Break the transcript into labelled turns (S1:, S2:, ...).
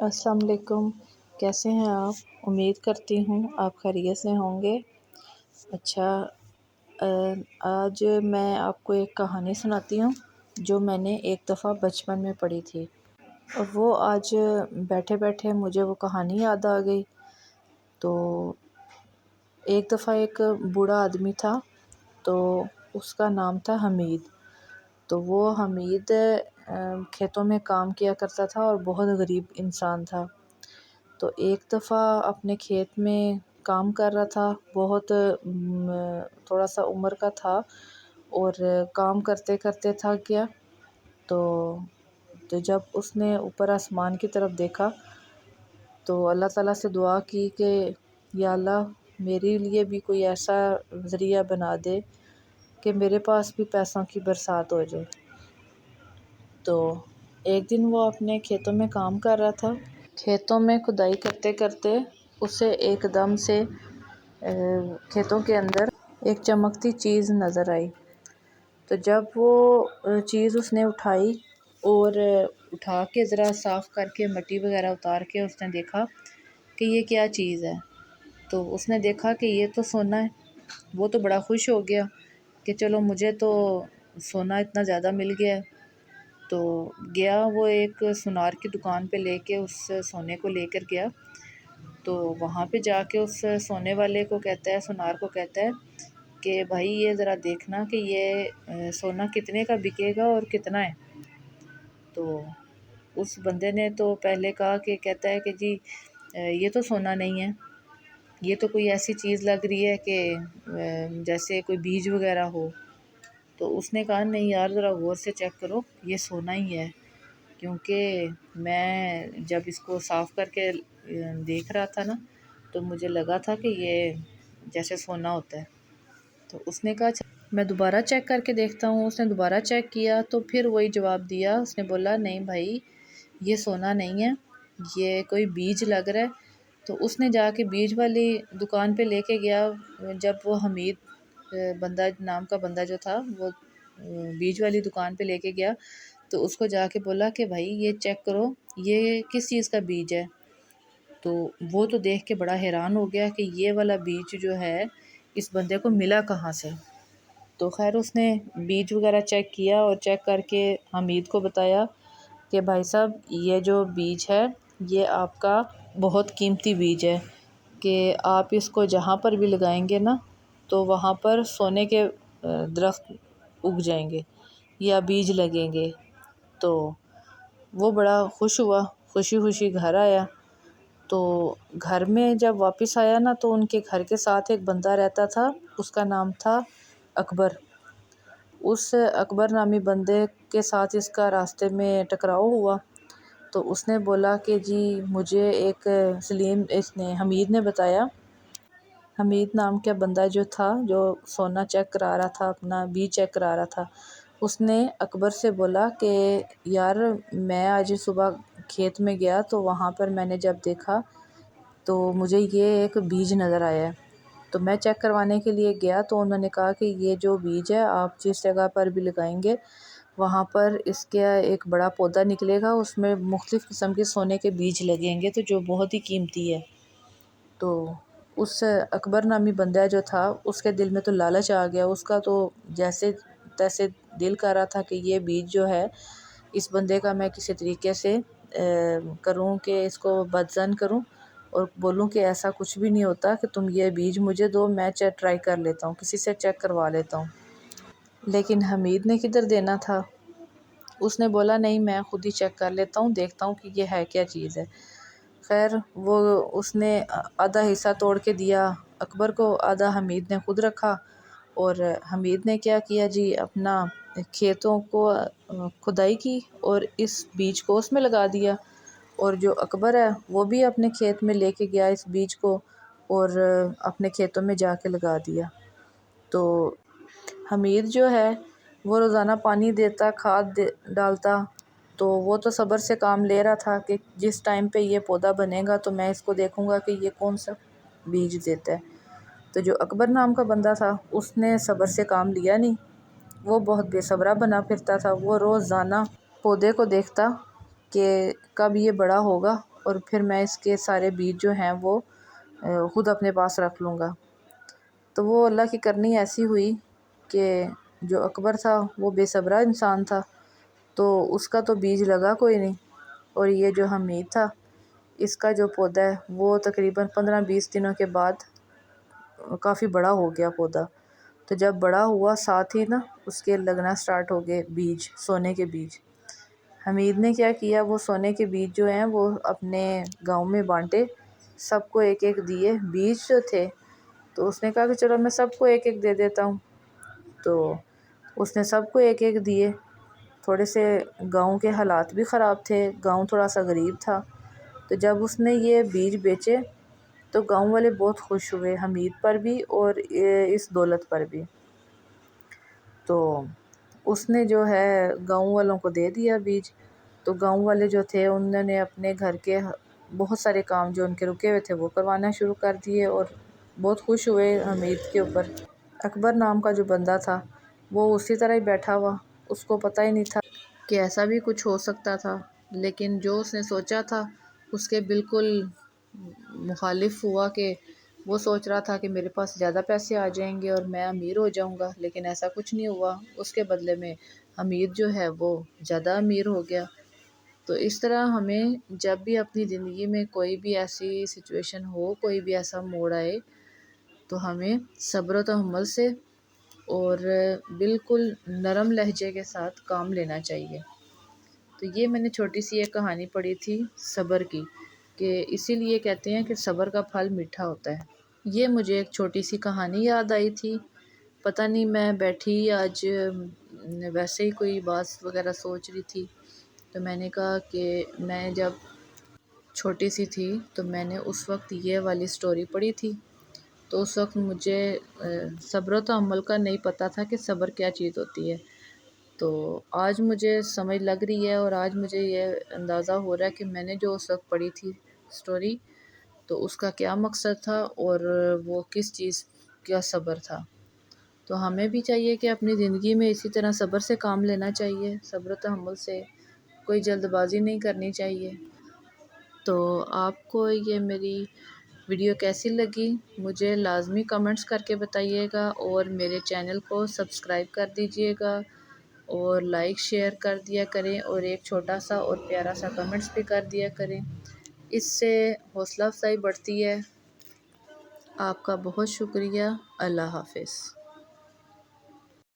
S1: السلام علیکم، کیسے ہیں آپ؟ امید کرتی ہوں آپ خیریت سے ہوں گے۔ اچھا، آج میں آپ کو ایک کہانی سناتی ہوں جو میں نے ایک دفعہ بچپن میں پڑھی تھی، اور وہ آج بیٹھے بیٹھے مجھے وہ کہانی یاد آ گئی۔ تو ایک دفعہ ایک بوڑھا آدمی تھا، تو اس کا نام تھا حمید۔ تو وہ حمید کھیتوں میں کام کیا کرتا تھا اور بہت غریب انسان تھا۔ تو ایک دفعہ اپنے کھیت میں کام کر رہا تھا، بہت تھوڑا سا عمر کا تھا، اور کام کرتے کرتے تھک گیا۔ تو جب اس نے اوپر آسمان کی طرف دیکھا تو اللہ تعالیٰ سے دعا کی کہ یا اللہ، میرے لیے بھی کوئی ایسا ذریعہ بنا دے کہ میرے پاس بھی پیسوں کی برسات ہو جائے۔ تو ایک دن وہ اپنے کھیتوں میں کام کر رہا تھا، کھیتوں میں کھدائی کرتے کرتے اسے ایک دم سے کھیتوں کے اندر ایک چمکتی چیز نظر آئی۔ تو جب وہ چیز اس نے اٹھائی اور اٹھا کے ذرا صاف کر کے مٹی وغیرہ اتار کے اس نے دیکھا کہ یہ کیا چیز ہے، تو اس نے دیکھا کہ یہ تو سونا ہے۔ وہ تو بڑا خوش ہو گیا کہ چلو مجھے تو سونا اتنا زیادہ مل گیا ہے۔ تو گیا، وہ ایک سونار کی دکان پہ لے کے اس سونے کو لے کر گیا۔ تو وہاں پہ جا کے اس سونے والے کو کہتا ہے، سونار کو کہتا ہے کہ بھائی یہ ذرا دیکھنا کہ یہ سونا کتنے کا بکے گا اور کتنا ہے۔ تو اس بندے نے تو پہلے کہا کہ کہتا ہے کہ جی یہ تو سونا نہیں ہے، یہ تو کوئی ایسی چیز لگ رہی ہے کہ جیسے کوئی بیج وغیرہ ہو۔ تو اس نے کہا نہیں یار، ذرا غور سے چیک کرو، یہ سونا ہی ہے، کیونکہ میں جب اس کو صاف کر کے دیکھ رہا تھا نا تو مجھے لگا تھا کہ یہ جیسے سونا ہوتا ہے۔ تو اس نے کہا میں دوبارہ چیک کر کے دیکھتا ہوں۔ اس نے دوبارہ چیک کیا تو پھر وہی جواب دیا۔ اس نے بولا نہیں بھائی، یہ سونا نہیں ہے، یہ کوئی بیج لگ رہا ہے۔ تو اس نے جا کے بیج والی دکان پہ لے کے گیا۔ جب وہ حمید بندہ نام کا بندہ جو تھا، وہ بیج والی دکان پہ لے کے گیا تو اس کو جا کے بولا کہ بھائی یہ چیک کرو، یہ کس چیز کا بیج ہے۔ تو وہ تو دیکھ کے بڑا حیران ہو گیا کہ یہ والا بیج جو ہے اس بندے کو ملا کہاں سے۔ تو خیر اس نے بیج وغیرہ چیک کیا اور چیک کر کے حمید کو بتایا کہ بھائی صاحب، یہ جو بیج ہے یہ آپ کا بہت قیمتی بیج ہے، کہ آپ اس کو جہاں پر بھی لگائیں گے نا تو وہاں پر سونے کے درخت اگ جائیں گے یا بیج لگیں گے۔ تو وہ بڑا خوش ہوا، خوشی خوشی گھر آیا۔ تو گھر میں جب واپس آیا نا تو ان کے گھر کے ساتھ ایک بندہ رہتا تھا، اس کا نام تھا اکبر۔ اس اکبر نامی بندے کے ساتھ اس کا راستے میں ٹکراؤ ہوا۔ تو اس نے بولا کہ جی مجھے ایک حمید نے بتایا، حمید نام کا بندہ جو تھا، جو سونا چیک کرا رہا تھا، اپنا بیج چیک کرا رہا تھا، اس نے اکبر سے بولا کہ یار میں آج صبح کھیت میں گیا تو وہاں پر میں نے جب دیکھا تو مجھے یہ ایک بیج نظر آیا ہے۔ تو میں چیک کروانے کے لیے گیا تو انہوں نے کہا کہ یہ جو بیج ہے آپ جس جگہ پر بھی لگائیں گے وہاں پر اس کا ایک بڑا پودا نکلے گا، اس میں مختلف قسم کے سونے کے بیج لگیں گے، تو جو بہت ہی قیمتی ہے۔ تو اس اکبر نامی بندہ جو تھا اس کے دل میں تو لالچ آ گیا، اس کا تو جیسے تیسے دل کر رہا تھا کہ یہ بیج جو ہے اس بندے کا میں کسی طریقے سے کروں کہ اس کو بدظن کروں اور بولوں کہ ایسا کچھ بھی نہیں ہوتا، کہ تم یہ بیج مجھے دو، میں ٹرائی کر لیتا ہوں، کسی سے چیک کروا لیتا ہوں۔ لیکن حمید نے کدھر دینا تھا، اس نے بولا نہیں میں خود ہی چیک کر لیتا ہوں، دیکھتا ہوں کہ یہ ہے کیا چیز ہے۔ خیر وہ اس نے آدھا حصہ توڑ کے دیا اکبر کو، آدھا حمید نے خود رکھا، اور حمید نے کیا کیا جی، اپنا کھیتوں کو کھدائی کی اور اس بیج کو اس میں لگا دیا، اور جو اکبر ہے وہ بھی اپنے کھیت میں لے کے گیا اس بیج کو اور اپنے کھیتوں میں جا کے لگا دیا۔ تو حمید جو ہے وہ روزانہ پانی دیتا، کھاد ڈالتا، تو وہ تو صبر سے کام لے رہا تھا کہ جس ٹائم پہ یہ پودا بنے گا تو میں اس کو دیکھوں گا کہ یہ کون سا بیج دیتا ہے۔ تو جو اکبر نام کا بندہ تھا اس نے صبر سے کام لیا نہیں، وہ بہت بے صبرا بنا پھرتا تھا۔ وہ روزانہ پودے کو دیکھتا کہ کب یہ بڑا ہوگا اور پھر میں اس کے سارے بیج جو ہیں وہ خود اپنے پاس رکھ لوں گا۔ تو وہ اللہ کی کرنی ایسی ہوئی کہ جو اکبر تھا وہ بے صبرا انسان تھا، تو اس کا تو بیج لگا کوئی نہیں، اور یہ جو حمید تھا اس کا جو پودا ہے وہ تقریباً 15-20 دنوں کے بعد کافی بڑا ہو گیا پودا۔ تو جب بڑا ہوا ساتھ ہی نا اس کے لگنا سٹارٹ ہو گئے بیج، سونے کے بیج۔ حمید نے کیا کیا، وہ سونے کے بیج جو ہیں وہ اپنے گاؤں میں بانٹے، سب کو ایک ایک دیے بیج جو تھے۔ تو اس نے کہا کہ چلو میں سب کو ایک ایک دے دیتا ہوں، تو اس نے سب کو ایک ایک دیے۔ تھوڑے سے گاؤں کے حالات بھی خراب تھے، گاؤں تھوڑا سا غریب تھا، تو جب اس نے یہ بیج بیچے تو گاؤں والے بہت خوش ہوئے، حمید پر بھی اور اس دولت پر بھی۔ تو اس نے جو ہے گاؤں والوں کو دے دیا بیج، تو گاؤں والے جو تھے انہوں نے اپنے گھر کے بہت سارے کام جو ان کے رکے ہوئے تھے وہ کروانا شروع کر دیے، اور بہت خوش ہوئے حمید کے اوپر۔ اکبر نام کا جو بندہ تھا وہ اسی طرح ہی بیٹھا ہوا، اس کو پتہ ہی نہیں تھا کہ ایسا بھی کچھ ہو سکتا تھا، لیکن جو اس نے سوچا تھا اس کے بالکل مخالف ہوا، کہ وہ سوچ رہا تھا کہ میرے پاس زیادہ پیسے آ جائیں گے اور میں امیر ہو جاؤں گا، لیکن ایسا کچھ نہیں ہوا۔ اس کے بدلے میں حمید جو ہے وہ زیادہ امیر ہو گیا۔ تو اس طرح ہمیں جب بھی اپنی زندگی میں کوئی بھی ایسی سچویشن ہو، کوئی بھی ایسا موڑ آئے، تو ہمیں صبر و تحمل سے اور بالکل نرم لہجے کے ساتھ کام لینا چاہیے۔ تو یہ میں نے چھوٹی سی ایک کہانی پڑھی تھی صبر کی، کہ اسی لیے کہتے ہیں کہ صبر کا پھل میٹھا ہوتا ہے۔ یہ مجھے ایک چھوٹی سی کہانی یاد آئی تھی، پتہ نہیں میں بیٹھی آج ویسے ہی کوئی بات وغیرہ سوچ رہی تھی، تو میں نے کہا کہ میں جب چھوٹی سی تھی تو میں نے اس وقت یہ والی سٹوری پڑھی تھی، تو اس وقت مجھے صبر و تحمل کا نہیں پتہ تھا کہ صبر کیا چیز ہوتی ہے۔ تو آج مجھے سمجھ لگ رہی ہے، اور آج مجھے یہ اندازہ ہو رہا ہے کہ میں نے جو اس وقت پڑھی تھی سٹوری، تو اس کا کیا مقصد تھا اور وہ کس چیز کا صبر تھا۔ تو ہمیں بھی چاہیے کہ اپنی زندگی میں اسی طرح صبر سے کام لینا چاہیے، صبر و تحمل سے، کوئی جلد بازی نہیں کرنی چاہیے۔ تو آپ کو یہ میری ویڈیو کیسی لگی مجھے لازمی کمنٹس کر کے بتائیے گا، اور میرے چینل کو سبسکرائب کر دیجیے گا، اور لائک شیئر کر دیا کریں، اور ایک چھوٹا سا اور پیارا سا کمنٹس بھی کر دیا کریں، اس سے حوصلہ افزائی بڑھتی ہے۔ آپ کا بہت شکریہ، اللہ حافظ۔